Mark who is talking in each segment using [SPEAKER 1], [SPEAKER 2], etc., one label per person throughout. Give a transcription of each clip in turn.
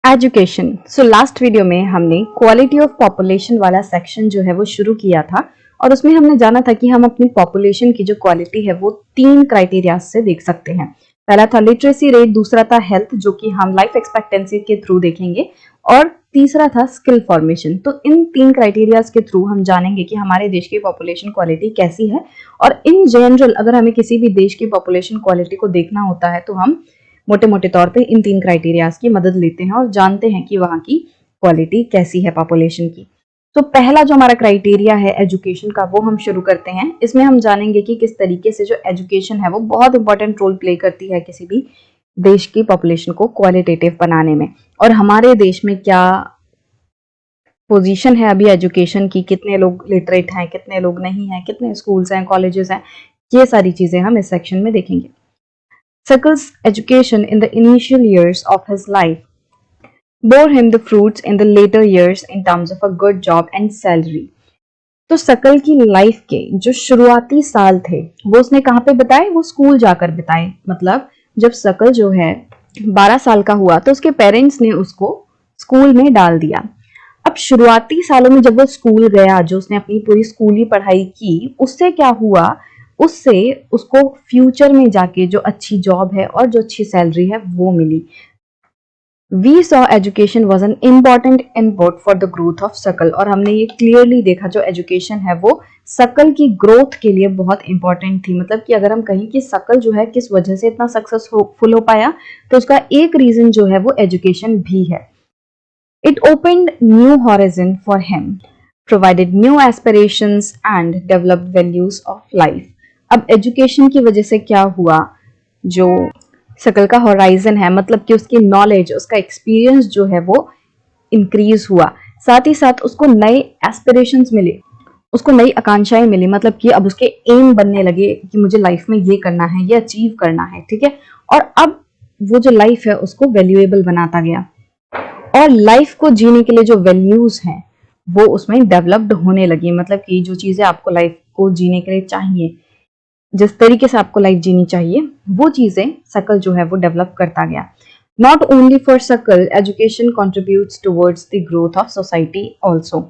[SPEAKER 1] Education. So last video में हमने quality of population वाला सेक्शन जो है वो शुरू किया था और उसमें हमने जाना था कि हम अपनी पॉपुलेशन की जो क्वालिटी है वो 3 क्राइटेरिया से देख सकते हैं। पहला था लिटरेसी रेट, दूसरा था हेल्थ जो कि हम लाइफ एक्सपेक्टेंसी के थ्रू देखेंगे, और तीसरा था स्किल फॉर्मेशन। तो इन 3 क्राइटेरियाज के थ्रू हम जानेंगे कि हमारे देश की पॉपुलेशन क्वालिटी कैसी है। और इन जनरल अगर हमें किसी भी देश की पॉपुलेशन क्वालिटी को देखना होता है तो हम मोटे मोटे तौर पे इन 3 क्राइटेरियाज की मदद लेते हैं और जानते हैं कि वहां की क्वालिटी कैसी है पॉपुलेशन की। तो पहला जो हमारा क्राइटेरिया है एजुकेशन का वो हम शुरू करते हैं। इसमें हम जानेंगे कि किस तरीके से जो एजुकेशन है वो बहुत इंपॉर्टेंट रोल प्ले करती है किसी भी देश की पॉपुलेशन को क्वालिटेटिव बनाने में, और हमारे देश में क्या पोजीशन है अभी एजुकेशन की, कितने लोग लिटरेट हैं, कितने लोग नहीं हैं, कितने स्कूल्स हैं, कॉलेजेस हैं, ये सारी चीजें हम इस सेक्शन में देखेंगे। Sakal's education in the initial years of his life bore him the fruits in the later years in terms of a good job and salary. तो सकल की लाइफ के जो शुरुआती साल थे वो उसने कहाँ पे बिताए? वो स्कूल जाकर बिताए। मतलब जब सकल जो है 12 साल का हुआ तो उसके पेरेंट्स ने उसको स्कूल में डाल दिया। अब शुरुआती सालों में जब वो स्कूल गया, जो उसने अपनी पूरी स्कूली पढ़ाई की, उससे क्या हुआ? उससे उसको फ्यूचर में जाके जो अच्छी जॉब है और जो अच्छी सैलरी है वो मिली। We saw education was an important input for the growth of सकल, और हमने ये क्लियरली देखा जो एजुकेशन है वो सकल की ग्रोथ के लिए बहुत इंपॉर्टेंट थी। मतलब कि अगर हम कहें कि सकल जो है किस वजह से इतना सक्सेसफुल हो पाया तो उसका एक रीजन जो है वो एजुकेशन भी है। It opened new horizon for him, provided new aspirations and developed values of life. अब एजुकेशन की वजह से क्या हुआ? जो सकल का होराइजन है, मतलब कि उसकी नॉलेज, उसका एक्सपीरियंस जो है वो इंक्रीज हुआ। साथ ही साथ उसको नए एस्पिरेशंस मिले, उसको नई आकांक्षाएं मिली। मतलब कि अब उसके एम बनने लगे कि मुझे लाइफ में ये करना है, ये अचीव करना है, ठीक है। और अब वो जो लाइफ है उसको वैल्यूएबल बनाता गया, और लाइफ को जीने के लिए जो वैल्यूज हैं वो उसमें डेवलप्ड होने लगी। मतलब कि जो चीजें आपको लाइफ को जीने के लिए चाहिए, जिस तरीके से आपको लाइफ जीनी चाहिए, वो चीजें सकल जो है वो डेवलप करता गया। नॉट ओनली फॉर सकल, education contributes towards the growth of society also.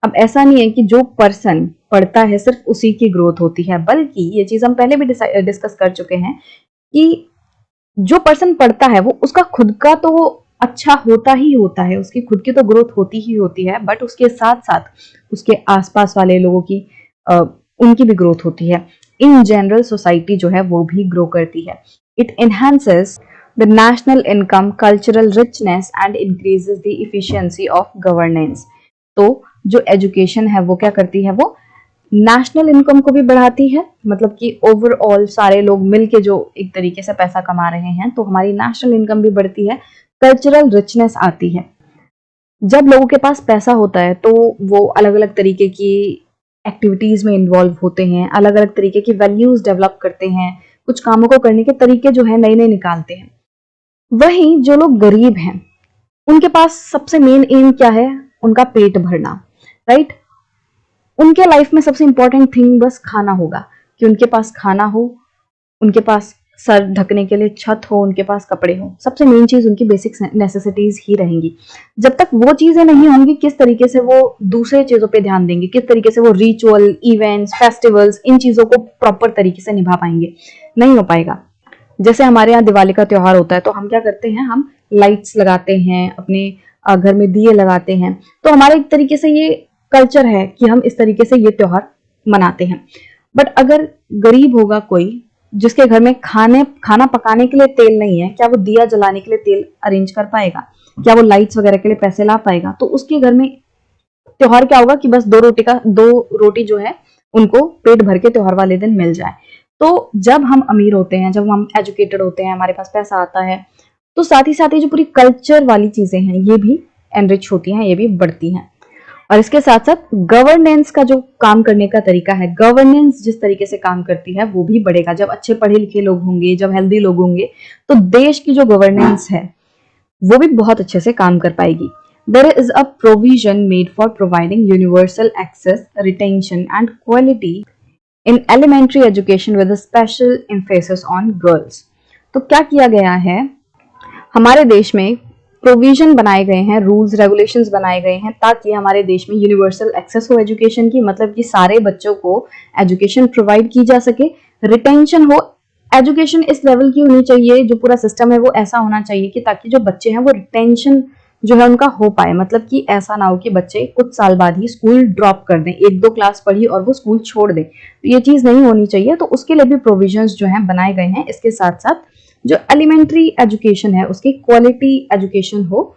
[SPEAKER 1] अब ऐसा नहीं है कि जो पर्सन पढ़ता है सिर्फ उसी की ग्रोथ होती है, बल्कि ये चीज हम पहले भी डिस्कस कर चुके हैं कि जो पर्सन पढ़ता है वो उसका खुद का तो अच्छा होता ही होता है, उसकी खुद की तो ग्रोथ होती ही होती है, बट उसके साथ साथ उसके आसपास वाले लोगों की उनकी भी ग्रोथ होती है। इन जनरल सोसाइटी जो है वो भी ग्रो करती है। It enhances the national income, cultural richness and increases the efficiency of governance. तो जो एजुकेशन है वो क्या करती है? वो नेशनल इनकम को भी बढ़ाती है। मतलब कि ओवरऑल सारे लोग मिलके जो एक तरीके से पैसा कमा रहे हैं तो हमारी नेशनल इनकम भी बढ़ती है, कल्चरल रिचनेस आती है। जब लोगों के पास पैसा होता है तो वो अलग अलग तरीके की एक्टिविटीज में इन्वॉल्व होते हैं, अलग अलग तरीके की वैल्यूज डेवलप करते हैं, कुछ कामों को करने के तरीके जो है नए नए निकालते हैं। वहीं जो लोग गरीब हैं उनके पास सबसे मेन एम क्या है? उनका पेट भरना, राइट। उनके लाइफ में सबसे इंपॉर्टेंट थिंग बस खाना होगा, कि उनके पास खाना हो, उनके पास सर ढकने के लिए छत हो, उनके पास कपड़े हो। सबसे मेन चीज उनकी बेसिक नेसेसिटीज ही रहेंगी। जब तक वो चीजें नहीं होंगी, किस तरीके से वो दूसरे चीजों पे ध्यान देंगे, किस तरीके से वो रिचुअल, इवेंट्स, फेस्टिवल्स, इन चीजों को प्रॉपर तरीके से निभा पाएंगे? नहीं हो पाएगा। जैसे हमारे यहाँ दिवाली का त्योहार होता है तो हम क्या करते हैं? हम लाइट्स लगाते हैं, अपने घर में दिए लगाते हैं। तो हमारा एक तरीके से ये कल्चर है कि हम इस तरीके से ये त्योहार मनाते हैं। बट अगर गरीब होगा कोई जिसके घर में खाना पकाने के लिए तेल नहीं है, क्या वो दिया जलाने के लिए तेल अरेंज कर पाएगा? क्या वो लाइट्स वगैरह के लिए पैसे ला पाएगा? तो उसके घर में त्योहार क्या होगा कि बस दो रोटी जो है उनको पेट भर के त्योहार वाले दिन मिल जाए। तो जब हम अमीर होते हैं, जब हम एजुकेटेड होते हैं, हमारे पास पैसा आता है, तो साथ ही जो पूरी कल्चर वाली चीजें हैं ये भी एनरिच होती हैं, ये भी बढ़ती हैं। और इसके साथ साथ गवर्नेंस का जो काम करने का तरीका है, गवर्नेंस जिस तरीके से काम करती है वो भी बढ़ेगा। जब अच्छे पढ़े लिखे लोग होंगे, जब हेल्दी लोग होंगे, तो देश की जो गवर्नेंस है वो भी बहुत अच्छे से काम कर पाएगी। There is a provision made for providing universal access, retention and quality in elementary education with a special emphasis on girls. तो क्या किया गया है हमारे देश में? प्रोविजन बनाए गए हैं, रूल्स रेगुलेशंस बनाए गए हैं ताकि हमारे देश में यूनिवर्सल एक्सेस हो एजुकेशन की, मतलब कि सारे बच्चों को एजुकेशन प्रोवाइड की जा सके, रिटेंशन हो, एजुकेशन इस लेवल की होनी चाहिए, जो पूरा सिस्टम है वो ऐसा होना चाहिए कि ताकि जो बच्चे हैं वो रिटेंशन जो है उनका हो पाए, मतलब कि ऐसा ना हो कि बच्चे कुछ साल बाद ही स्कूल ड्रॉप कर दें, एक दो क्लास पढ़ी और वो स्कूल छोड़ दें, तो ये चीज नहीं होनी चाहिए। तो उसके लिए भी प्रोविजंस जो है बनाए गए हैं। इसके साथ साथ जो एलिमेंट्री एजुकेशन है उसकी क्वालिटी एजुकेशन हो,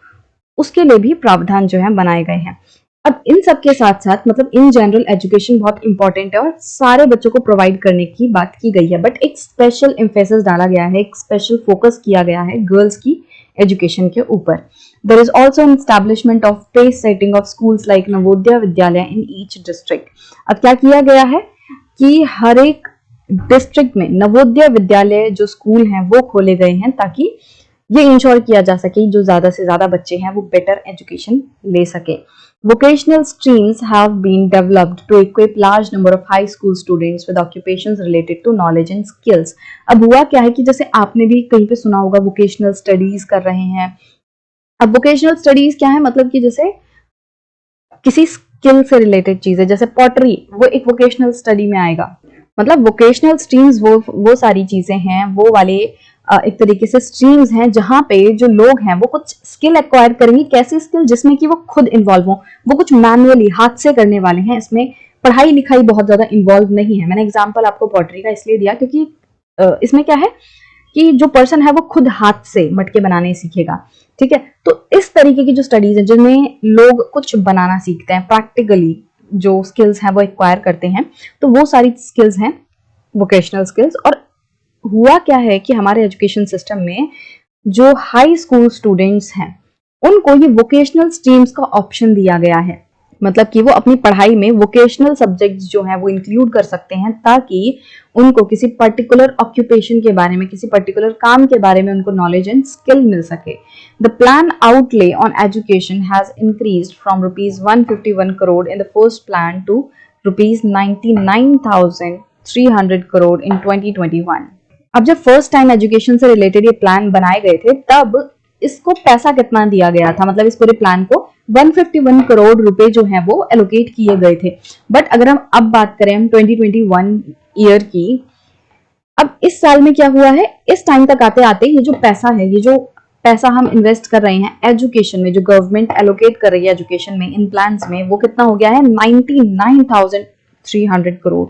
[SPEAKER 1] उसके लिए भी प्रावधान जो है बनाए गए हैं। अब इन सब के साथ साथ मतलब इन जनरल एजुकेशन बहुत इंपॉर्टेंट है और सारे बच्चों को प्रोवाइड करने की बात की गई है, बट एक स्पेशल एम्फेसिस डाला गया है, एक स्पेशल फोकस किया गया है गर्ल्स की एजुकेशन के ऊपर। There is also an establishment of pace setting of schools like Navodaya Vidyalaya in each district. अब क्या किया गया है कि हर एक डिस्ट्रिक्ट में नवोदय विद्यालय जो स्कूल हैं वो खोले गए हैं ताकि ये इंश्योर किया जा सके जो ज्यादा से ज्यादा बच्चे हैं वो बेटर एजुकेशन ले सके। Vocational streams have been developed to equip large number of high school students with occupations related to knowledge and skills। अब हुआ क्या है कि जैसे आपने भी कहीं पे सुना होगा वोकेशनल स्टडीज कर रहे हैं। अब वोकेशनल स्टडीज क्या है, मतलब कि जैसे किसी स्किल से रिलेटेड चीज है, जैसे पॉटरी वो एक वोकेशनल स्टडी में आएगा। मतलब वोकेशनल स्ट्रीम्स वो सारी चीजें हैं, वो वाले एक तरीके से स्ट्रीम्स हैं जहां पे जो लोग हैं वो कुछ स्किल एक्वायर करेंगे। कैसी स्किल? जिसमें कि वो खुद इन्वॉल्व हो, वो कुछ मैनुअली हाथ से करने वाले हैं। इसमें पढ़ाई लिखाई बहुत ज्यादा इन्वॉल्व नहीं है। मैंने एग्जांपल आपको पॉटरी का इसलिए दिया क्योंकि इसमें क्या है कि जो पर्सन है वो खुद हाथ से मटके बनाने सीखेगा। ठीक है, तो इस तरीके की जो स्टडीज है जिनमें लोग कुछ बनाना सीखते हैं, प्रैक्टिकली जो स्किल्स हैं वो एक्वायर करते हैं, तो वो सारी स्किल्स हैं वोकेशनल स्किल्स। और हुआ क्या है कि हमारे एजुकेशन सिस्टम में जो हाई स्कूल स्टूडेंट्स हैं उनको ये वोकेशनल स्ट्रीम्स का ऑप्शन दिया गया है, मतलब कि वो अपनी पढ़ाई में वोकेशनल सब्जेक्ट्स जो हैं वो इंक्लूड कर सकते हैं ताकि उनको किसी पर्टिकुलर ऑक्यूपेशन के बारे में, किसी पर्टिकुलर काम के बारे में उनको नॉलेज एंड स्किल मिल सके। The plan outlay on education has increased from ₹151 crore in the first plan to ₹99,300 crore in 2021। अब जब फर्स्ट टाइम एजुकेशन से रिलेटेड ये प्लान बनाए गए थे तब इसको पैसा कितना दिया गया था, मतलब इस पूरे प्लान को 151 करोड़ रुपए जो है वो एलोकेट किए गए थे। बट अगर हम अब बात करें हम 2021 ईयर की, अब इस साल में क्या हुआ है, इस टाइम तक आते आते ये जो पैसा है, ये जो पैसा हम इन्वेस्ट कर रहे हैं एजुकेशन में, जो गवर्नमेंट एलोकेट कर रही है एजुकेशन में इन प्लान्स में, वो कितना हो गया है 99,300 करोड़।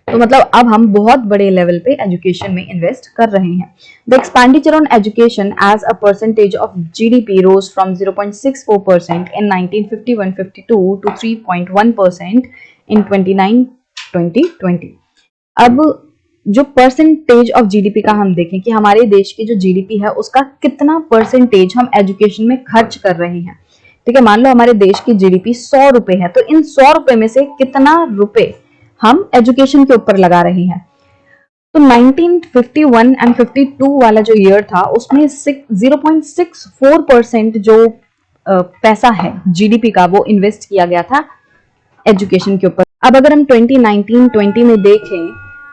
[SPEAKER 1] तो मतलब अब हम बहुत बड़े लेवल पे एजुकेशन में इन्वेस्ट कर रहे हैं। The expenditure on education as a percentage of GDP rose from 0.64% in 1951-52 to 3.1% in 2019-2020। अब जो परसेंटेज ऑफ जीडीपी का हम देखें कि हमारे देश की जो जीडीपी है उसका कितना परसेंटेज हम एजुकेशन में खर्च कर रहे हैं। ठीक है, मान लो हमारे देश की जीडीपी 100 रुपए है, तो इन 100 रुपए में से कितना रुपए हम एजुकेशन के ऊपर लगा रहे हैं। तो 1951 एंड 52 वाला जो ईयर था उसमें 0.64% जो पैसा है जीडीपी का वो इन्वेस्ट किया गया था एजुकेशन के ऊपर। अब अगर हम 2019-20 में देखें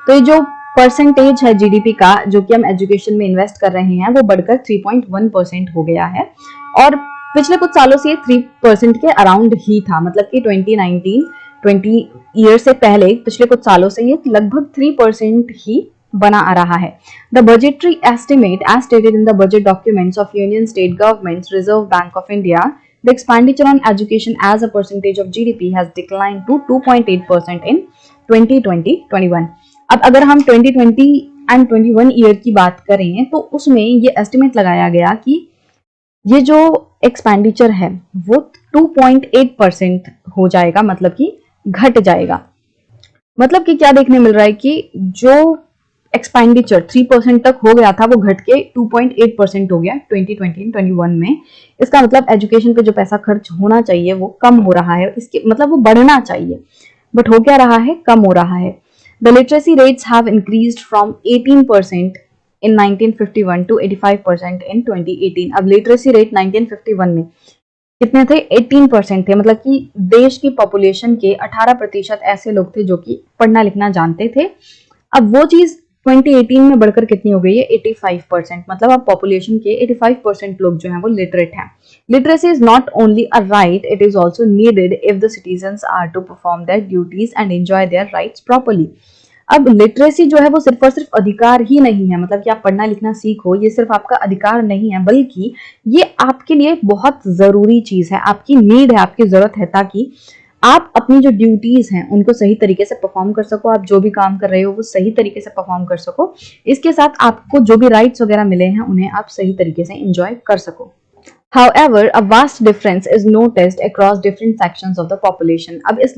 [SPEAKER 1] तो ये जो परसेंटेज है जीडीपी का जो कि हम एजुकेशन में इन्वेस्ट कर रहे हैं वो बढ़कर 3.1% हो गया है। और पिछले कुछ सालों से ये 3% के अराउंड ही था, मतलब कि 2019-20 ईयर से पहले पिछले कुछ सालों से ये लगभग 3% ही बना आ रहा है। The budgetary estimate as stated in the budget documents of union state governments, Reserve Bank of India, the expenditure on education as a percentage of GDP has declined to 2.8% in 2020-21। अब अगर हम 2020 एंड 21 ईयर की बात करें तो उसमें ये estimate लगाया गया कि ये जो एक्सपेंडिचर है वो 2.8% हो जाएगा, मतलब कि घट जाएगा। मतलब कि क्या देखने मिल रहा है कि जो एक्सपेंडिचर 3% तक हो गया था वो घट के 2.8% हो गया 2020-21 में। इसका मतलब एजुकेशन पे जो पैसा खर्च होना चाहिए वो कम हो रहा है, इसके मतलब वो बढ़ना चाहिए, बट हो क्या रहा है, कम हो रहा है। The literacy rates have increased from 18% in 1951 to 85% in 2018। अब लिटरेसी रेट 1951 में कितने थे, 18% थे, मतलब कि देश की पॉपुलेशन के 18% ऐसे लोग थे जो कि पढ़ना लिखना जानते थे। अब वो चीज 2018 में बढ़कर कितनी हो गई है 85%। मतलब अब पॉपुलेशन के 85% लोग जो हैं वो लिटरेट हैं। Literacy is not only a right, it is also needed if the citizens are to perform their duties and enjoy their rights properly. अब लिटरेसी जो है वो सिर्फ और सिर्फ अधिकार ही नहीं है, मतलब कि आप पढ़ना लिखना सीखो, ये सिर्फ आपका अधिकार नहीं है, बल्कि ये आपके लिए बहुत जरूरी चीज है, आपकी नीड है, आपकी जरूरत है, ताकि आप अपनी जो ड्यूटीज हैं उनको सही तरीके से परफॉर्म कर सको, आप जो भी काम कर रहे हो वो सही तरीके से परफॉर्म कर सको। इसके साथ आपको जो भी राइट्स वगैरह मिले हैं उन्हें आप सही तरीके से एंजॉय कर सको। However, a vast difference is noticed across different sections of the population. अब इस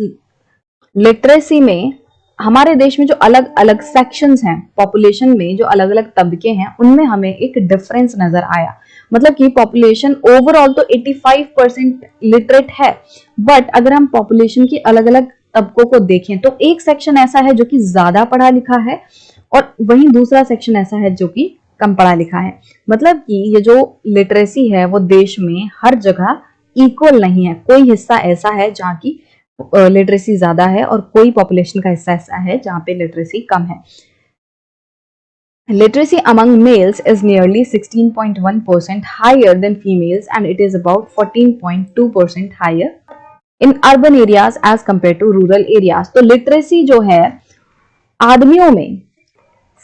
[SPEAKER 1] लिटरेसी में हमारे देश में जो अलग अलग सेक्शंस हैं, पॉपुलेशन में जो अलग अलग तबके हैं, उनमें हमें एक डिफरेंस नजर आया। मतलब कि पॉपुलेशन ओवरऑल तो 85% लिटरेट है, बट अगर हम पॉपुलेशन की अलग अलग तबकों को देखें तो एक सेक्शन ऐसा है जो कि ज्यादा पढ़ा लिखा है और वहीं दूसरा सेक्शन ऐसा है जो कि कम पढ़ा लिखा है। मतलब कि ये जो लिटरेसी है वो देश में हर जगह इक्वल नहीं है, कोई हिस्सा ऐसा है जहाँ की लिटरेसी ज्यादा है और कोई पॉपुलेशन का हिस्सा ऐसा है जहाँ पे लिटरेसी कम है। Literacy among males is nearly 16.1% higher than females and it is about 14.2% higher in urban areas as compared to rural areas. तो लिटरेसी जो है आदमियों में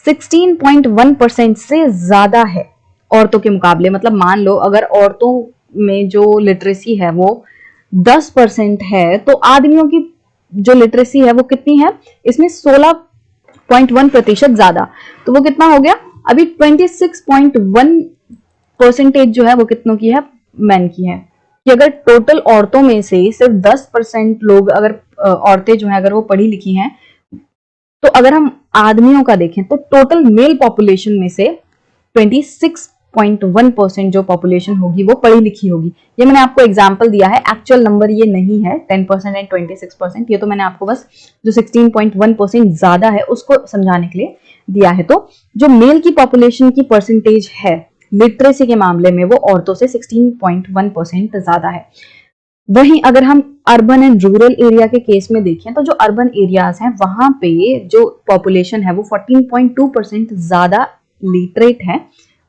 [SPEAKER 1] 16.1% से ज्यादा है औरतों के मुकाबले। मतलब मान लो अगर औरतों में जो लिटरेसी है वो 10% है तो आदमियों की जो लिटरेसी है वो कितनी है, इसमें 16.1% ज्यादा। तो वो कितना हो गया, अभी 26.1% जो है वो कितनों की है, मैन की है। कि अगर टोटल औरतों में से सिर्फ 10% लोग, अगर औरतें जो है अगर वो पढ़ी लिखी हैं, तो अगर हम आदमियों का देखें तो टोटल मेल पॉपुलेशन में से 26.1% जो पॉपुलेशन होगी वो पढ़ी लिखी होगी। ये मैंने आपको एग्जांपल दिया है, एक्चुअल नंबर ये नहीं है 10% एंड 26%, ये तो मैंने आपको बस जो 16.1% ज्यादा है उसको समझाने के लिए दिया है। तो जो मेल की पॉपुलेशन की परसेंटेज है लिटरेसी के मामले में वो औरतों से 16.1% ज्यादा है। वहीं अगर हम अर्बन एंड रूरल एरिया के केस में देखें तो जो अर्बन एरियाज हैं वहां पे जो पॉपुलेशन है वो 14.2% ज्यादा लिटरेट है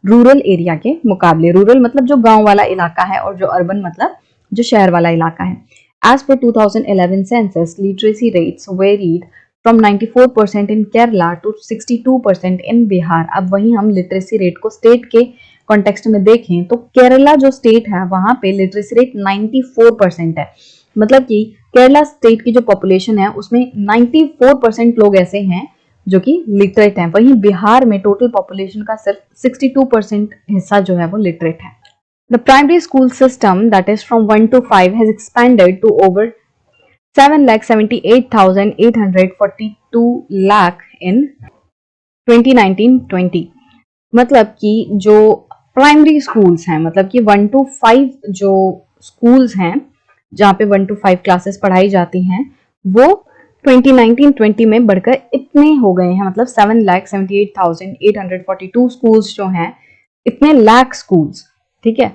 [SPEAKER 1] रूरल एरिया के मुकाबले। रूरल मतलब जो गांव वाला इलाका है और जो अर्बन मतलब जो शहर वाला इलाका है। As per 2011 census literacy rates varied from 94% in Kerala to 62% in Bihar. अब वहीं हम लिटरेसी रेट को स्टेट के कॉन्टेक्स्ट में देखें तो केरला जो स्टेट है वहां पे लिटरेसी रेट 94% है। मतलब कि केरला स्टेट की जो पॉपुलेशन है उसमें 94% लोग ऐसे हैं जो कि लिटरेट हैं। वहीं बिहार में टोटल पॉपुलेशन का सिर्फ 62% हिस्सा जो है वो लिटरेट है। The primary school system that is from 1 to 5 has expanded to over 7,78,842 lakh in 2019-20। मतलब कि जो प्राइमरी स्कूल्स हैं, मतलब कि 1 to 5 जो स्कूल्स हैं जहाँ पे 1 to 5 क्लासेस पढ़ाई जाती हैं वो 2019-20 में बढ़कर इतने हो गए हैं। मतलब 7,78,842 स्कूल्स जो हैं, इतने लाख स्कूल्स, ठीक है,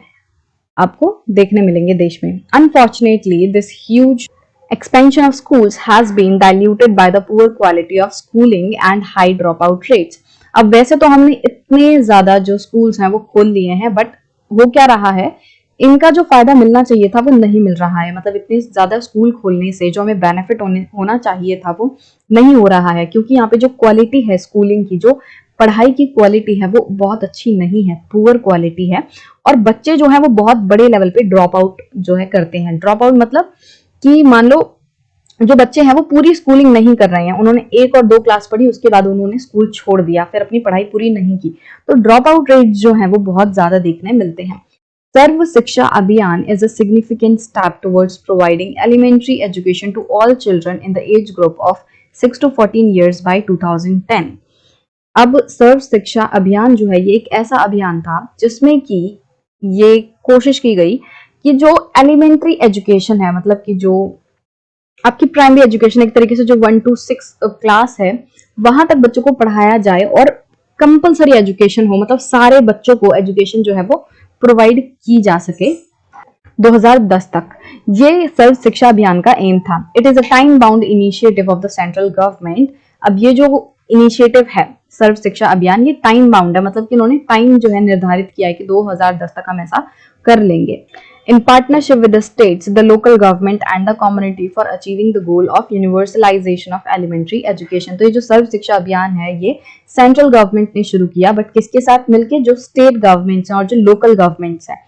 [SPEAKER 1] आपको देखने मिलेंगे देश में। Unfortunately this huge expansion of schools has been diluted by the poor quality of schooling and high dropout rates. अब वैसे तो हमने इतने ज्यादा जो स्कूल्स हैं वो खोल लिए हैं, बट वो क्या रहा है, इनका जो फायदा मिलना चाहिए था वो नहीं मिल रहा है। मतलब इतने ज्यादा स्कूल खोलने से जो हमें बेनिफिट होना चाहिए था वो नहीं हो रहा है, क्योंकि यहाँ पे जो क्वालिटी है स्कूलिंग की, जो पढ़ाई की क्वालिटी है वो बहुत अच्छी नहीं है, पुअर क्वालिटी है। और बच्चे जो है वो बहुत बड़े लेवल पे ड्रॉप आउट जो है करते हैं। ड्रॉप आउट मतलब कि मान लो जो बच्चे हैं वो पूरी स्कूलिंग नहीं कर रहे हैं, उन्होंने 1 और 2 क्लास पढ़ी, उसके बाद उन्होंने स्कूल छोड़ दिया, फिर अपनी पढ़ाई पूरी नहीं की, तो ड्रॉप आउट रेट जो है वो बहुत ज्यादा देखने मिलते हैं। Sarva Shiksha Abhiyan is a significant step towards providing elementary education to all children in the age group of 6 to 14 years by 2010। अब सर्व शिक्षा अभियान जो है ये एक ऐसा अभियान था जिसमें कि ये कोशिश की गई कि जो एलिमेंट्री एजुकेशन है, मतलब कि जो आपकी प्राइमरी एजुकेशन, एक तरीके से जो 1 to 6 क्लास है वहां तक बच्चों को पढ़ाया जाए और कंपलसरी एजुकेशन हो, मतलब सारे बच्चों को एजुकेशन जो है वो प्रोवाइड की जा सके 2010 तक। ये सर्व शिक्षा अभियान का एम था। It is a time bound initiative of the central government. अब ये जो इनिशिएटिव है सर्व शिक्षा अभियान, ये टाइम बाउंड है, मतलब कि उन्होंने टाइम जो है निर्धारित किया है कि 2010 तक हम ऐसा कर लेंगे। In partnership with the states, the local government and the community for achieving the goal of universalization of elementary education। तो ये जो सर्व शिक्षा अभियान है ये सेंट्रल गवर्नमेंट ने शुरू किया, बट किसके साथ मिलके, जो स्टेट गवर्नमेंट्स हैं और जो लोकल गवर्नमेंट्स हैं,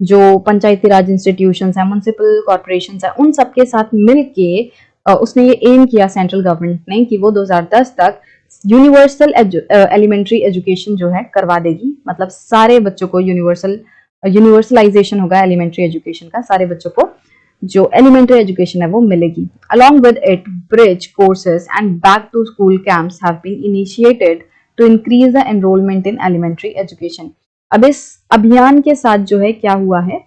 [SPEAKER 1] जो पंचायती राज इंस्टीट्यूशंस हैं, म्युनिसिपल कॉर्पोरेशंस हैं, उन सबके साथ मिलके उसने ये एम किया सेंट्रल गवर्नमेंट ने कि वो 2010 तक यूनिवर्सल एलिमेंट्री एजुकेशन जो है करवा देगी, मतलब सारे बच्चों को यूनिवर्सलाइजेशन होगा एलिमेंट्री एजुकेशन का, सारे बच्चों को जो एलिमेंट्री एजुकेशन है वो मिलेगी। Along with it bridge courses and back to school camps have been initiated to increase the enrolment in elementary education. अब इस अभियान के साथ जो है क्या हुआ है,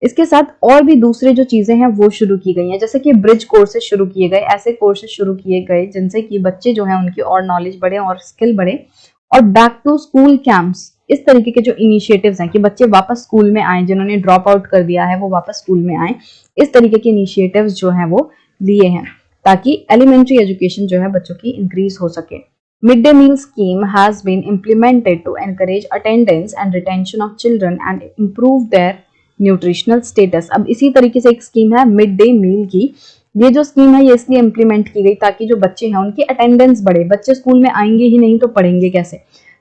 [SPEAKER 1] इसके साथ और भी दूसरे जो चीजें हैं वो शुरू की गई हैं, जैसे कि ब्रिज कोर्सेज शुरू किए गए, ऐसे कोर्सेज शुरू किए गए जिनसे कि बच्चे जो हैं उनकी और नॉलेज बढ़े और स्किल बढ़े। और बैक टू स्कूल कैंप्स, इस तरीके के जो इनिशिएटिव्स हैं कि बच्चे वापस स्कूल में आए, जिन्होंने ड्रॉप आउट कर दिया है वो वापस स्कूल में आए, इस तरीके के इनिशिएटिव्स जो हैं वो लिए हैं ताकि एलिमेंट्री एजुकेशन जो है बच्चों की इंक्रीज हो सके। Mid day meal scheme has been implemented to encourage attendance and retention of children and improve their nutritional status. अब इसी तरीके से एक स्कीम है मिड डे मील की, ये जो स्कीम है ये इसलिए इम्प्लीमेंट की गई ताकि जो बच्चे हैं उनकी अटेंडेंस बढ़े, बच्चे स्कूल में आएंगे ही नहीं तो पढ़ेंगे कैसे।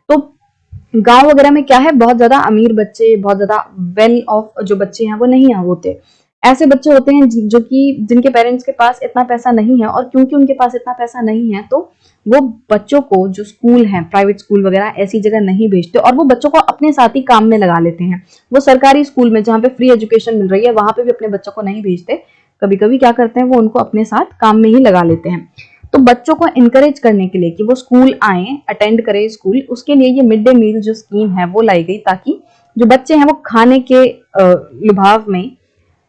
[SPEAKER 1] तो गांव वगैरह में क्या है, बहुत ज्यादा अमीर बच्चे, बहुत ज्यादा वेल ऑफ जो बच्चे हैं वो नहीं होते, ऐसे बच्चे होते हैं जो कि जिनके पेरेंट्स के पास इतना पैसा नहीं है, और क्योंकि उनके पास इतना पैसा नहीं है तो वो बच्चों को जो स्कूल हैं, प्राइवेट स्कूल वगैरह ऐसी जगह नहीं भेजते और वो बच्चों को अपने साथ ही काम में लगा लेते हैं। वो सरकारी स्कूल में जहाँ पे फ्री एजुकेशन मिल रही है वहां पे भी अपने बच्चों को नहीं भेजते, कभी कभी क्या करते हैं वो उनको अपने साथ काम में ही लगा लेते हैं। तो बच्चों को इनकरेज करने के लिए कि वो स्कूल आए, अटेंड करें स्कूल, उसके लिए ये मिड डे मील जो स्कीम है वो लाई गई ताकि जो बच्चे हैं वो खाने के लुभाव में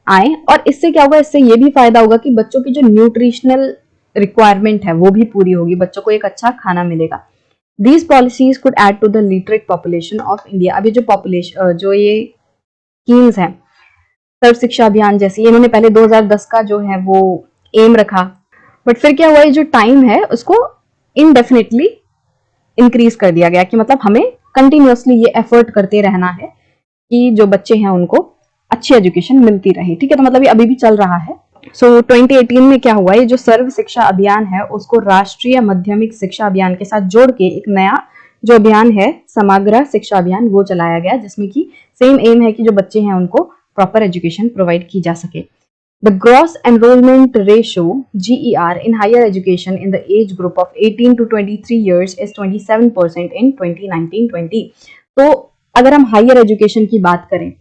[SPEAKER 1] आए। और इससे क्या होगा, इससे ये भी फायदा होगा कि बच्चों की जो न्यूट्रिशनल रिक्वायरमेंट है वो भी पूरी होगी, बच्चों को एक अच्छा खाना मिलेगा। These policies could add to the literate population of India. अभी जो पॉपुलेशन जो ये स्कीम्स हैं सर्व शिक्षा अभियान जैसी, इन्होंने पहले 2010 का जो है वो एम रखा, बट फिर क्या हुआ, ये जो टाइम है उसको इनडेफिनेटली इंक्रीज कर दिया गया कि मतलब हमें कंटिन्यूअसली ये एफर्ट करते रहना है कि जो बच्चे हैं उनको अच्छी एजुकेशन मिलती रहे। ठीक है, तो मतलब ये अभी भी चल रहा है। सो 2018 में क्या हुआ, ये जो सर्व शिक्षा अभियान है उसको राष्ट्रीय माध्यमिक शिक्षा अभियान के साथ जोड़ के एक नया जो अभियान है समग्र शिक्षा अभियान वो चलाया गया, जिसमें कि सेम एम है कि जो बच्चे हैं उनको प्रॉपर एजुकेशन प्रोवाइड की जा सके। The gross enrollment ratio GER in higher education in the age group of 18 to 23 years is 27% in 2019-20। तो अगर हम हायर एजुकेशन की बात करें,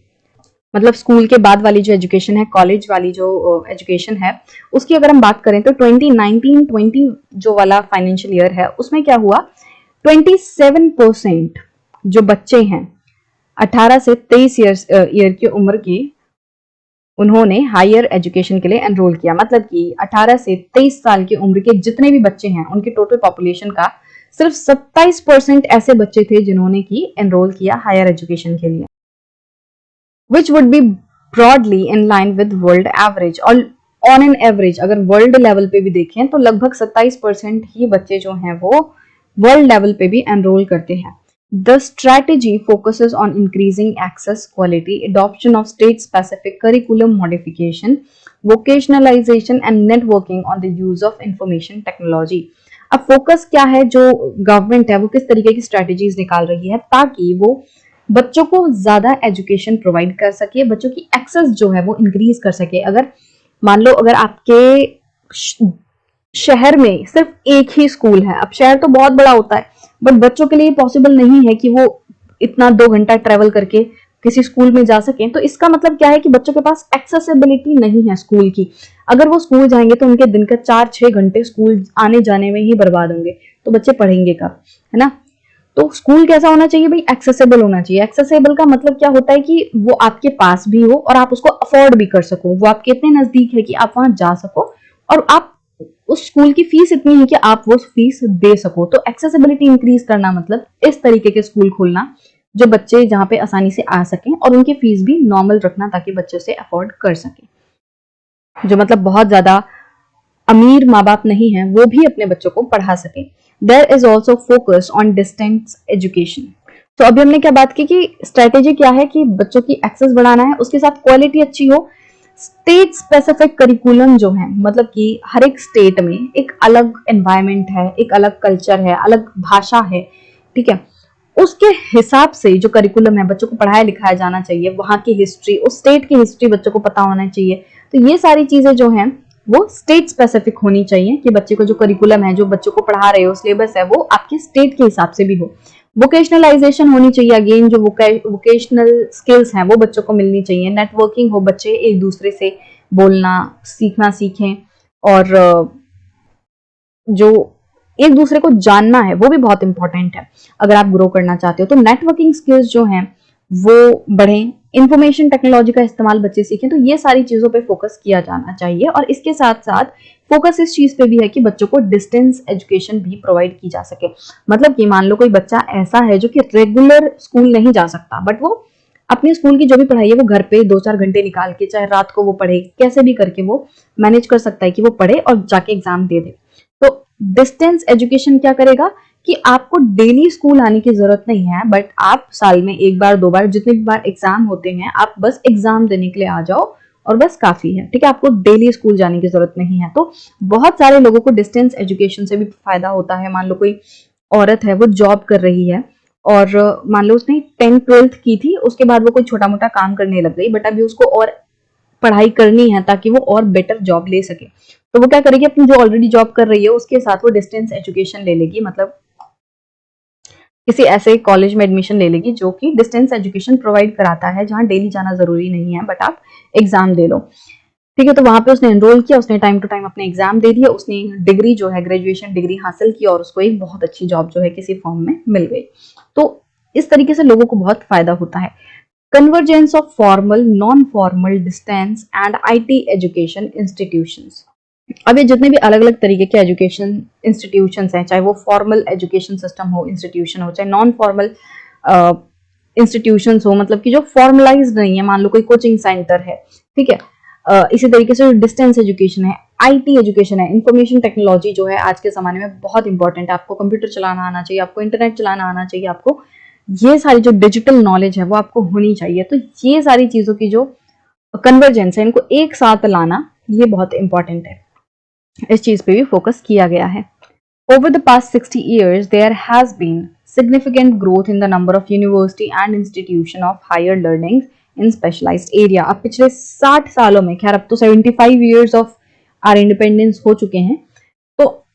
[SPEAKER 1] मतलब स्कूल के बाद वाली जो एजुकेशन है, कॉलेज वाली जो एजुकेशन है, उसकी अगर हम बात करें तो 2019-20 जो वाला फाइनेंशियल ईयर है उसमें क्या हुआ, 27% जो बच्चे हैं 18 से 23 ईयर की उम्र के, उन्होंने हायर एजुकेशन के लिए एनरोल किया। मतलब कि 18 से 23 साल की उम्र के जितने भी बच्चे हैं उनके टोटल पॉपुलेशन का सिर्फ 27% ऐसे बच्चे थे जिन्होंने की एनरोल किया हायर एजुकेशन के लिए, which would be broadly in line with world average। और ऑन एन एवरेज अगर वर्ल्ड लेवल पे भी देखें तो लगभग 27% ही बच्चे जो हैं वो वर्ल्ड लेवल पे भी एनरोल करते हैं। The strategy focuses on increasing access, quality, adoption of state-specific curriculum modification, vocationalization and networking on the use of information technology। अब फोकस क्या है, जो गवर्नमेंट है वो किस तरीके की स्ट्रेटेजीज निकाल रही है ताकि वो बच्चों को ज्यादा एजुकेशन प्रोवाइड कर सके, बच्चों की एक्सेस जो है वो इंक्रीज कर सके। अगर मान लो अगर आपके शहर में सिर्फ एक ही स्कूल है, अब शहर तो बहुत बड़ा होता है बट बच्चों के लिए पॉसिबल नहीं है कि वो इतना 2 घंटा ट्रेवल करके किसी स्कूल में जा सकें, तो इसका मतलब क्या है कि बच्चों के पास एक्सेसिबिलिटी नहीं है स्कूल की। अगर वो स्कूल जाएंगे तो उनके दिन का 4-6 घंटे स्कूल आने जाने में ही बर्बाद होंगे, तो बच्चे पढ़ेंगे कब, है ना। तो स्कूल कैसा होना चाहिए भाई, एक्सेसिबल होना चाहिए। एक्सेसिबल का मतलब क्या होता है कि वो आपके पास भी हो और आप उसको अफोर्ड भी कर सको, वो आपके इतने नजदीक है कि आप वहां जा सको और आप उस स्कूल की फीस इतनी है कि आप वो फीस दे सको। तो एक्सेसिबिलिटी इंक्रीज करना मतलब इस तरीके के स्कूल खोलना जो बच्चे जहां पे आसानी से आ सकें और उनकी फीस भी नॉर्मल रखना ताकि बच्चे से अफोर्ड कर सके। जो मतलब बहुत ज्यादा अमीर माँ बाप नहीं है वो भी अपने बच्चों को पढ़ा सके। There is also focus on distance education. तो अभी हमने क्या बात की कि स्ट्रेटेजी क्या है कि बच्चों की एक्सेस बढ़ाना है, उसके साथ क्वालिटी अच्छी हो। स्टेट स्पेसिफिक करिकुलम जो है, मतलब कि हर एक स्टेट में एक अलग एनवायरमेंट है, एक अलग कल्चर है, अलग भाषा है, ठीक है, उसके हिसाब से जो करिकुलम है बच्चों को पढ़ाया लिखाया जाना चाहिए। वहां की हिस्ट्री, उस स्टेट की हिस्ट्री बच्चों को पता होना चाहिए। तो ये सारी चीजें जो हैं वो स्टेट स्पेसिफिक होनी चाहिए कि बच्चे को जो करिकुलम है, जो बच्चों को पढ़ा रहे हो, सिलेबस है, वो आपके स्टेट के हिसाब से भी हो। वोकेशनलाइजेशन होनी चाहिए, अगेन जो वोकेशनल स्किल्स हैं वो बच्चों को मिलनी चाहिए। नेटवर्किंग हो, बच्चे एक दूसरे से बोलना सीखना सीखें, और जो एक दूसरे को जानना है वो भी बहुत इंपॉर्टेंट है अगर आप ग्रो करना चाहते हो। तो नेटवर्किंग स्किल्स जो हैं वो बढ़ें, इंफॉर्मेशन टेक्नोलॉजी का इस्तेमाल बच्चे सीखें। तो ये सारी चीजों पे फोकस किया जाना चाहिए, और इसके साथ साथ फोकस इस चीज पे भी है कि बच्चों को डिस्टेंस एजुकेशन भी प्रोवाइड की जा सके। मतलब कि मान लो कोई बच्चा ऐसा है जो कि रेगुलर स्कूल नहीं जा सकता, बट वो अपने स्कूल की जो भी पढ़ाई है वो घर पे 2-4 घंटे निकाल के, चाहे रात को वो पढ़े, कैसे भी करके वो मैनेज कर सकता है कि वो पढ़े और जाके एग्जाम दे दे। तो डिस्टेंस एजुकेशन क्या करेगा कि आपको डेली स्कूल आने की जरूरत नहीं है, बट आप साल में एक बार 2 बार, जितने भी बार एग्जाम होते हैं, आप बस एग्जाम देने के लिए आ जाओ और बस काफी है, ठीक है। आपको डेली स्कूल जाने की जरूरत नहीं है। तो बहुत सारे लोगों को डिस्टेंस एजुकेशन से भी फायदा होता है। मान लो कोई औरत है, वो जॉब कर रही है, और मान लो उसने 10th-12th की थी, उसके बाद वो कोई छोटा मोटा काम करने लग गई, बट अभी उसको और पढ़ाई करनी है ताकि वो और बेटर जॉब ले सके। तो वो क्या करेगी, अपनी जो ऑलरेडी जॉब कर रही है उसके साथ वो डिस्टेंस एजुकेशन ले लेगी, मतलब किसी ऐसे कॉलेज में एडमिशन ले लेगी जो कि डिस्टेंस एजुकेशन प्रोवाइड कराता है, जहां डेली जाना जरूरी नहीं है, बट आप एग्जाम दे लो, ठीक है। तो वहां पे उसने एनरोल किया, उसने टाइम टू टाइम अपने एग्जाम दे दिया, उसने डिग्री जो है, ग्रेजुएशन डिग्री हासिल की, और उसको एक बहुत अच्छी जॉब जो है किसी फॉर्म में मिल गई। तो इस तरीके से लोगों को बहुत फायदा होता है। Convergence of formal, non formal, distance and IT education institutions. अब ये जितने भी अलग अलग तरीके के एजुकेशन इंस्टीट्यूशंस हैं, चाहे वो फॉर्मल एजुकेशन सिस्टम हो, इंस्टीट्यूशन हो, चाहे नॉन फॉर्मल इंस्टीट्यूशंस हो, मतलब कि जो फॉर्मलाइज्ड नहीं है, मान लो कोई कोचिंग सेंटर है, ठीक है। इसी तरीके से डिस्टेंस एजुकेशन है, आईटी एजुकेशन है, इंफॉर्मेशन टेक्नोलॉजी जो है आज के जमाने में बहुत इंपॉर्टेंट है। आपको कंप्यूटर चलाना आना चाहिए, आपको इंटरनेट चलाना आना चाहिए, आपको ये सारी जो डिजिटल नॉलेज है वो आपको होनी चाहिए। तो ये सारी चीजों की जो कन्वर्जेंस है, इनको एक साथ लाना, ये बहुत इंपॉर्टेंट है। इस चीज पे भी फोकस किया गया है। Over the past 60 years, there has been significant growth in the number of university and institution of higher learning in specialized area. अब पिछले 60 सालों में, खैर अब तो 75 years of our independence हो चुके हैं, तो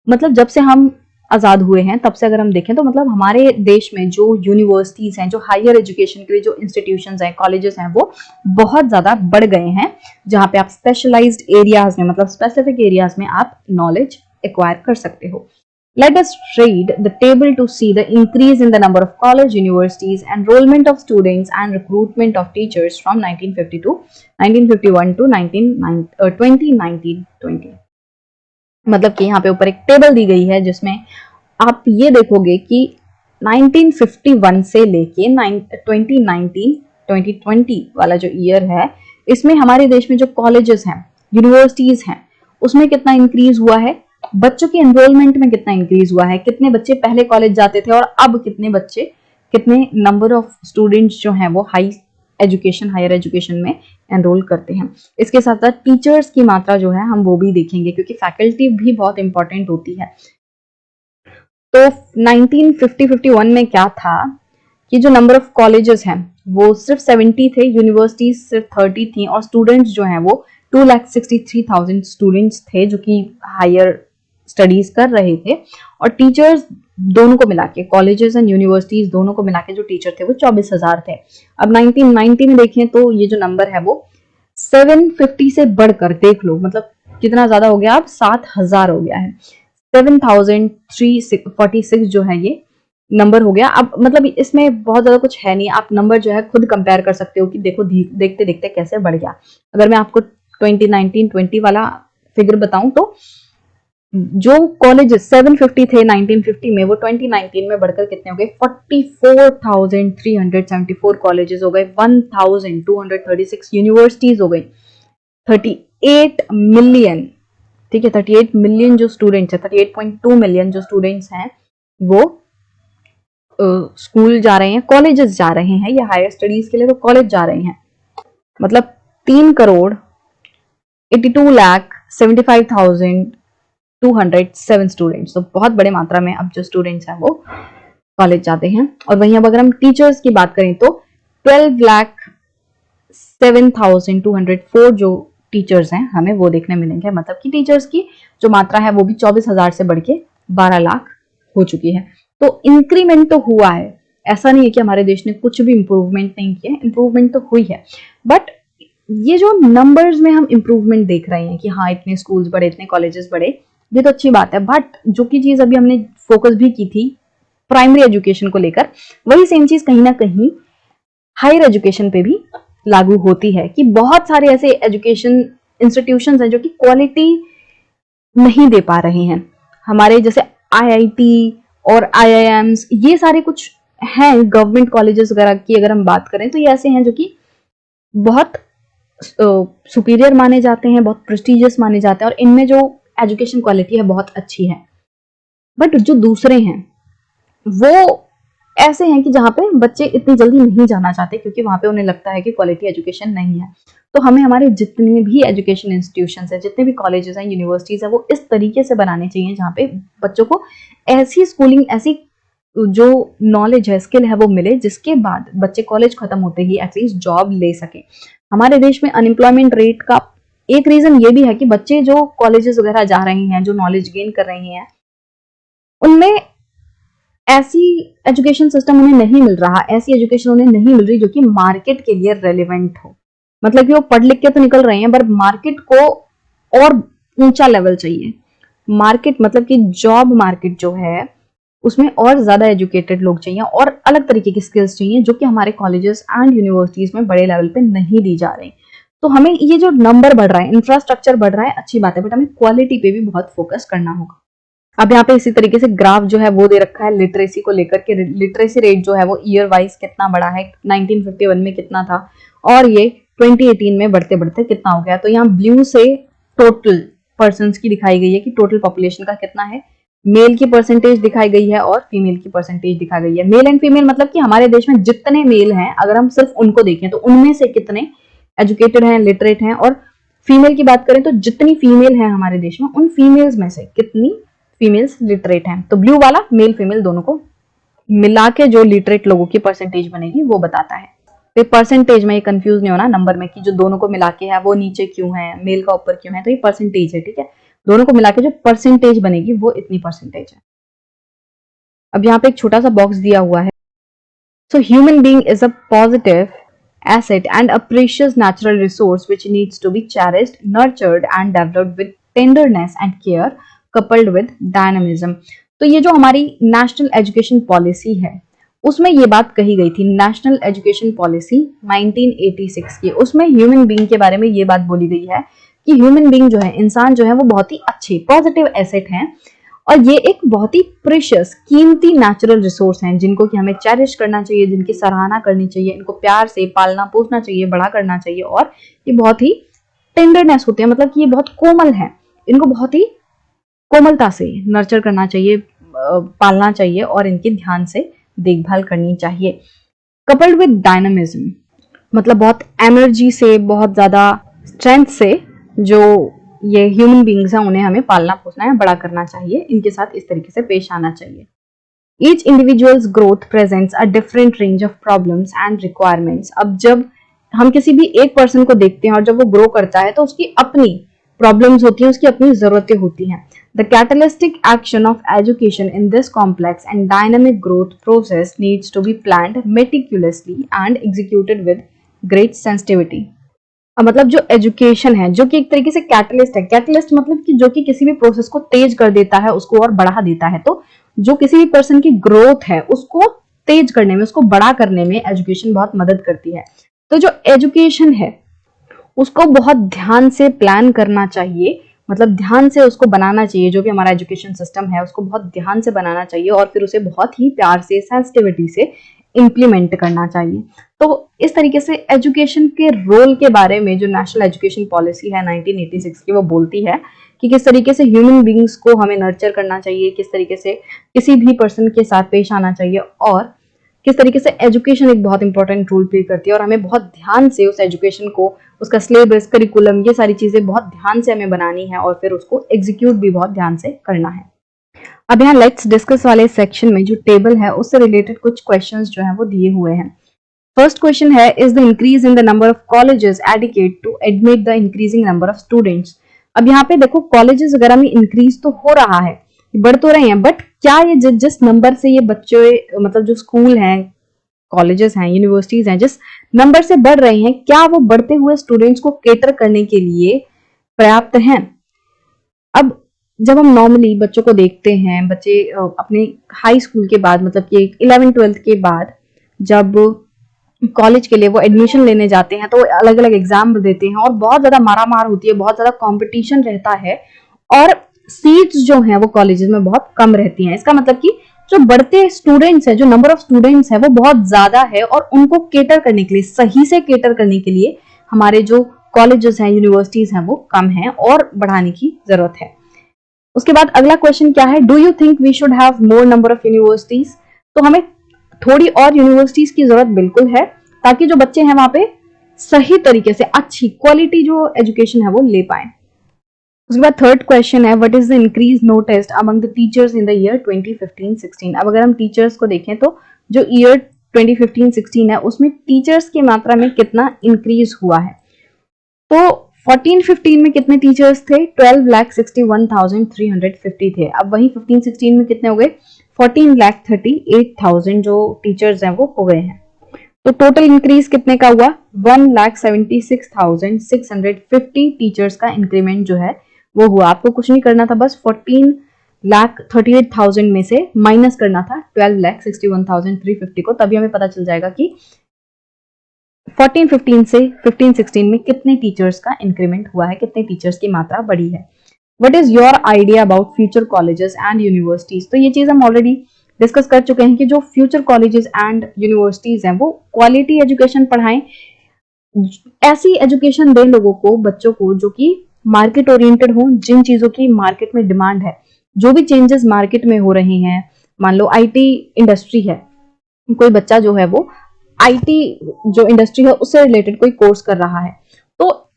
[SPEAKER 1] मतलब जब से हम आजाद हुए हैं तब से अगर हम देखें तो मतलब हमारे देश में जो यूनिवर्सिटीज हैं, जो हायर एजुकेशन के लिए जो इंस्टीट्यूशंस हैं, कॉलेजेस हैं, वो बहुत ज्यादा बढ़ गए हैं, जहां पे आप स्पेशलाइज्ड एरियाज में, मतलब स्पेसिफिक एरियाज में आप नॉलेज एक्वायर कर सकते हो। Let us read the table to see the increase in the number of college universities, enrollment of students and recruitment of teachers from 1952, 1951 to 2019-20। मतलब कि यहाँ पे ऊपर एक टेबल दी गई है जिसमें आप ये देखोगे कि 1951 से लेके 2019-2020 वाला जो ईयर है, इसमें हमारे देश में जो कॉलेजेस हैं, यूनिवर्सिटीज हैं, उसमें कितना इंक्रीज हुआ है, बच्चों की एनरोलमेंट में कितना इंक्रीज हुआ है, कितने बच्चे पहले कॉलेज जाते थे और अब कितने बच्चे, कितने नंबर ऑफ स्टूडेंट्स जो हैं वो हायर एजुकेशन में एनरोल करते हैं। इसके साथ साथ टीचर्स की मात्रा जो है हम वो भी देखेंगे, क्योंकि फैकल्टी भी बहुत इंपॉर्टेंट होती है। तो 1950-51 में क्या था कि जो नंबर ऑफ कॉलेजेस हैं वो सिर्फ 70 थे, यूनिवर्सिटीज सिर्फ 30 थी, और स्टूडेंट्स जो हैं वो 2,63,000 स्टूडेंट्स थे जो कि हायर स्टडीज कर रहे थे, और टीचर्स दोनों को मिला के, कॉलेजेस एंड यूनिवर्सिटीज दोनों को मिला के जो टीचर थे वो 24,000 थे। अब 1990 में देखें तो ये जो नंबर है वो 750 से बढ़कर, देख लो मतलब कितना ज्यादा हो गया, अब 7,000 हो गया है। 7,346 जो है ये नंबर हो गया। अब मतलब इसमें बहुत ज्यादा कुछ है नहीं, आप नंबर जो है खुद कंपेयर कर सकते हो कि देखो देखते देखते कैसे बढ़ गया। अगर मैं आपको 2019-20 वाला फिगर बताऊं तो जो कॉलेज 750 थे 1950 में, वो 2019 में बढ़कर कितने हो गए, 44,374 कॉलेजेस हो गए, 1,236 यूनिवर्सिटीज हो गई, 38 मिलियन ठीक है, 38 मिलियन जो स्टूडेंट्स है, 38.2 मिलियन जो स्टूडेंट्स हैं वो स्कूल जा रहे हैं, कॉलेजेस जा रहे हैं, या हायर स्टडीज के लिए तो कॉलेज जा रहे हैं। मतलब 3,82,75,207 स्टूडेंट्स, तो बहुत बड़े मात्रा में अब जो स्टूडेंट्स हैं वो कॉलेज जाते हैं। और वहीं अब अगर हम टीचर्स की बात करें तो 12,07,204 जो टीचर्स हैं हमें वो देखने मिलेंगे। मतलब कि टीचर्स की जो मात्रा है वो भी 24,000 से बढ़ के 12 लाख हो चुकी है। तो इंक्रीमेंट तो हुआ है, ऐसा नहीं है कि हमारे देश ने कुछ भी इंप्रूवमेंट नहीं किया, इंप्रूवमेंट तो हुई है। बट ये जो नंबर्स में हम इंप्रूवमेंट देख रहे हैं कि हाँ इतने स्कूल्स बढ़े, इतने कॉलेजेस बढ़े, ये तो अच्छी बात है। बट जो की चीज अभी हमने फोकस भी की थी प्राइमरी एजुकेशन को लेकर, वही सेम चीज कहीं ना कहीं हायर एजुकेशन पे भी लागू होती है कि बहुत सारे ऐसे एजुकेशन इंस्टीट्यूशंस हैं जो कि क्वालिटी नहीं दे पा रहे हैं। हमारे जैसे आईआईटी और आईआईएम्स, ये सारे कुछ हैं गवर्नमेंट कॉलेजेस वगैरह की अगर हम बात करें तो ये ऐसे हैं जो कि बहुत सुपीरियर माने जाते हैं, बहुत प्रेस्टिजियस माने जाते हैं और इनमें जो एजुकेशन क्वालिटी है बहुत अच्छी है। बट जो दूसरे हैं वो ऐसे हैं कि जहाँ पे बच्चे इतनी जल्दी नहीं जाना चाहते क्योंकि वहां पे उन्हें लगता है कि क्वालिटी एजुकेशन नहीं है। तो हमें हमारे जितने भी एजुकेशन इंस्टीट्यूशंस है, जितने भी कॉलेजेस हैं, यूनिवर्सिटीज है, वो इस तरीके से बनाने चाहिए जहाँ पे बच्चों को ऐसी स्कूलिंग, ऐसी जो नॉलेज है, स्किल है वो मिले, जिसके बाद बच्चे कॉलेज खत्म होते ही एटलीस्ट जॉब ले सके। हमारे देश में अनएम्प्लॉयमेंट रेट का एक रीजन ये भी है कि बच्चे जो कॉलेजेस वगैरह जा रहे हैं, जो नॉलेज गेन कर रहे हैं, उनमें ऐसी एजुकेशन सिस्टम उन्हें नहीं मिल रहा, ऐसी एजुकेशन उन्हें नहीं मिल रही जो कि मार्केट के लिए रेलिवेंट हो। मतलब कि वो पढ़ लिख के तो निकल रहे हैं पर मार्केट को और ऊंचा लेवल चाहिए। मार्केट मतलब कि जॉब मार्केट जो है उसमें और ज्यादा एजुकेटेड लोग चाहिए और अलग तरीके की स्किल्स चाहिए जो कि हमारे कॉलेजेस एंड यूनिवर्सिटीज में बड़े लेवल पे नहीं दी जा रही। तो हमें ये जो नंबर बढ़ रहा है, इंफ्रास्ट्रक्चर बढ़ रहा है, अच्छी बात है, बट हमें क्वालिटी पे भी बहुत फोकस करना होगा। अब यहाँ पे इसी तरीके से ग्राफ जो है वो दे रखा है लिटरेसी को लेकर के। लिटरेसी रेट जो है वो ईयर वाइज कितना बढ़ा है, 1951 में कितना था और ये 2018 में बढ़ते बढ़ते कितना हो गया। तो यहाँ ब्लू से टोटल पर्सन्स की दिखाई गई है कि टोटल पॉपुलेशन का कितना है, मेल की परसेंटेज दिखाई गई है और फीमेल की परसेंटेज दिखाई गई है। मेल एंड फीमेल मतलब कि हमारे देश में जितने मेल हैं अगर हम सिर्फ उनको देखें तो उनमें से कितने एजुकेटेड हैं, लिटरेट हैं, और फीमेल की बात करें तो जितनी फीमेल है हमारे देश में उन फीमेल्स में से कितनी फीमेल्स लिटरेट हैं। तो ब्लू वाला मेल फीमेल दोनों को मिला के जो लिटरेट लोगों की परसेंटेज बनेगी वो बताता है। तो परसेंटेज में ये कंफ्यूज नहीं होना नंबर में कि जो दोनों को मिला के है वो नीचे क्यों है, मेल का ऊपर क्यों है, तो ये परसेंटेज है, ठीक है। दोनों को मिला के जो परसेंटेज बनेगी वो इतनी परसेंटेज है। अब यहाँ पे एक छोटा सा बॉक्स दिया हुआ है। So human being is a positive asset and a precious natural resource which needs to be cherished, nurtured and developed with tenderness and care coupled with dynamism। तो ये जो हमारी नेशनल एजुकेशन पॉलिसी है उसमें ये बात कही गई थी, नेशनल एजुकेशन पॉलिसी 1986 की, उसमें ह्यूमन बीइंग के बारे में ये बात बोली गई है कि ह्यूमन बीइंग जो है, इंसान जो है वो बहुत ही अच्छे पॉजिटिव एसेट हैं और ये एक बहुत ही प्रेशियस कीमती नेचुरल रिसोर्स हैं जिनको कि हमें चेरिश करना चाहिए, जिनकी सराहना करनी चाहिए, इनको प्यार से पालना पोसना चाहिए, बड़ा करना चाहिए। और ये बहुत ही टेंडरनेस होते हैं, मतलब कि ये बहुत कोमल है, इनको बहुत ही कोमलता से नर्चर करना चाहिए, पालना चाहिए और इनकी ध्यान से देखभाल करनी चाहिए। कपल्ड विद डायनामिज्म मतलब बहुत एनर्जी से, बहुत ज्यादा स्ट्रेंथ से जो ये ह्यूमन बींग्स हैं उन्हें हमें पालना पोसना है, बड़ा करना चाहिए, इनके साथ इस तरीके से पेश आना चाहिए। Each individuals growth presents a different range of problems and requirements. अब जब हम किसी भी एक पर्सन को देखते हैं और जब वो ग्रो करता है तो उसकी अपनी प्रॉब्लम्स होती हैं, उसकी अपनी जरूरतें होती हैं। The catalytic action of education in this complex and dynamic growth process needs to be planned meticulously and executed with great sensitivity. मतलब जो एजुकेशन है जो कि एक तरीके से कैटलिस्ट है, कैटलिस्ट मतलब कि जो कि किसी भी प्रोसेस को तेज कर देता है, उसको और बढ़ा देता है। तो जो किसी भी पर्सन की ग्रोथ है उसको तेज करने में, उसको बड़ा करने में एजुकेशन बहुत मदद करती है। तो जो एजुकेशन है उसको बहुत ध्यान से प्लान करना चाहिए, मतलब ध्यान से उसको बनाना चाहिए। जो भी हमारा एजुकेशन सिस्टम है उसको बहुत ध्यान से बनाना चाहिए और फिर उसे बहुत ही प्यार से, सेंसिटिविटी से इम्प्लीमेंट करना चाहिए। तो इस तरीके से एजुकेशन के रोल के बारे में जो नेशनल एजुकेशन पॉलिसी है 1986 की वो बोलती है कि किस तरीके से ह्यूमन बींग्स को हमें नर्चर करना चाहिए, किस तरीके से किसी भी पर्सन के साथ पेश आना चाहिए, और किस तरीके से एजुकेशन एक बहुत इंपॉर्टेंट रोल प्ले करती है और हमें बहुत ध्यान से उस एजुकेशन को, उसका सिलेबस, करिकुलम, ये सारी चीजें बहुत ध्यान से हमें बनानी है और फिर उसको एग्जीक्यूट भी बहुत ध्यान से करना है। अब यहाँ लेट्स डिस्कस वाले सेक्शन में जो टेबल है उससे रिलेटेड कुछ क्वेश्चंस जो हैं वो दिए हुए हैं। फर्स्ट क्वेश्चन है, is the increase in the number of colleges adequate to admit the increasing number of students. अब यहाँ पे देखो कॉलेजेस वगैरह में इंक्रीज तो हो रहा है, बढ़ तो रहे हैं, बट क्या ये जिस नंबर से ये बच्चे, मतलब जो स्कूल हैं, कॉलेजेस हैं, यूनिवर्सिटीज हैं, जिस नंबर से बढ़ रहे हैं, क्या वो बढ़ते हुए स्टूडेंट्स को केटर करने के लिए पर्याप्त हैं? अब जब हम नॉर्मली बच्चों को देखते हैं, बच्चे अपने हाई स्कूल के बाद, मतलब कि 11th-12th के बाद जब कॉलेज के लिए वो एडमिशन लेने जाते हैं तो अलग अलग एग्जाम देते हैं और बहुत ज्यादा मारामार होती है, बहुत ज्यादा कंपटीशन रहता है और सीट्स जो हैं वो कॉलेजेस में बहुत कम रहती हैं। इसका मतलब कि जो बढ़ते स्टूडेंट्स हैं, जो नंबर ऑफ स्टूडेंट्स हैं वो बहुत ज्यादा है और उनको केटर करने के लिए, सही से केटर करने के लिए हमारे जो कॉलेजेस हैं, यूनिवर्सिटीज हैं वो कम हैं और बढ़ाने की जरूरत है। उसके बाद अगला क्वेश्चन क्या है, do you think we should have more number of universities? तो हमें थोड़ी और यूनिवर्सिटीज की जरूरत बिल्कुल है ताकि जो बच्चे हैं वहां पे सही तरीके से अच्छी क्वालिटी जो एजुकेशन है वो ले पाए। उसके बाद थर्ड क्वेश्चन है, what is the increase noticed among the teachers in the year 2015-16? अब अगर हम टीचर्स को देखें तो जो ईयर 2015-16 है उसमें टीचर्स की मात्रा में कितना इंक्रीज हुआ है? तो 14-15 में कितने टीचर्स थे? 12,61,350 थे। अब वही 15-16 में कितने हो गए? 14,38,000 जो टीचर्स हैं वो हो गए हैं। तो टोटल इंक्रीज कितने का हुआ? 1,76,650 टीचर्स का इंक्रीमेंट जो है वो हुआ। आपको कुछ नहीं करना था, बस 14,38,000 में से माइनस करना था 12,61,350 को, तभी हमें पता चल जाएगा कि 14-15 से 15-16 में कितने टीचर्स का इंक्रीमेंट हुआ है, कितने टीचर्स की मात्रा बढ़ी है। What is your idea about future colleges and universities? तो ये चीज हम ऑलरेडी डिस्कस कर चुके हैं कि जो फ्यूचर कॉलेजेस एंड यूनिवर्सिटीज हैं वो क्वालिटी एजुकेशन पढ़ाएं, ऐसी एजुकेशन दें लोगों को, बच्चों को, जो कि मार्केट ओरिएंटेड हो, जिन चीजों की मार्केट में डिमांड है, जो भी चेंजेस मार्केट में हो रहे हैं। मान लो आईटी इंडस्ट्री है, कोई बच्चा जो है वो आईटी जो इंडस्ट्री है उससे रिलेटेड कोई कोर्स कर रहा है, तो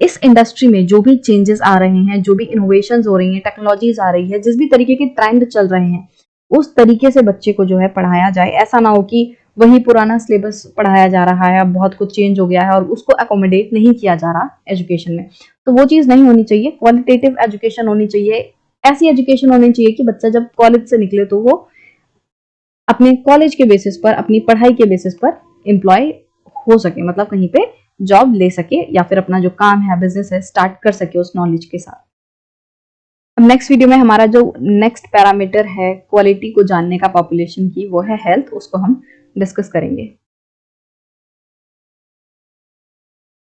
[SPEAKER 1] इस इंडस्ट्री में जो भी चेंजेस आ रहे हैं, जो भी इनोवेशंस हो रही हैं, टेक्नोलॉजीज आ रही है, जिस भी तरीके के ट्रेंड चल रहे हैं, उस तरीके से बच्चे को जो है पढ़ाया जाए। ऐसा ना हो कि वही पुराना सिलेबस पढ़ाया जा रहा है, अब बहुत कुछ चेंज हो गया है और उसको अकोमोडेट नहीं किया जा रहा एजुकेशन में, तो वो चीज नहीं होनी चाहिए। क्वालिटेटिव एजुकेशन होनी चाहिए, ऐसी एजुकेशन होनी चाहिए कि बच्चा जब कॉलेज से निकले तो वो अपने कॉलेज के बेसिस पर, अपनी पढ़ाई के बेसिस पर एम्प्लॉय हो सके, मतलब कहीं पे जॉब ले सके या फिर अपना जो काम है, बिजनेस है, स्टार्ट कर सके उस नॉलेज के साथ। अब नेक्स्ट वीडियो में हमारा जो नेक्स्ट पैरामीटर है क्वालिटी को जानने का पॉपुलेशन की, वो है हेल्थ, उसको हम डिस्कस करेंगे।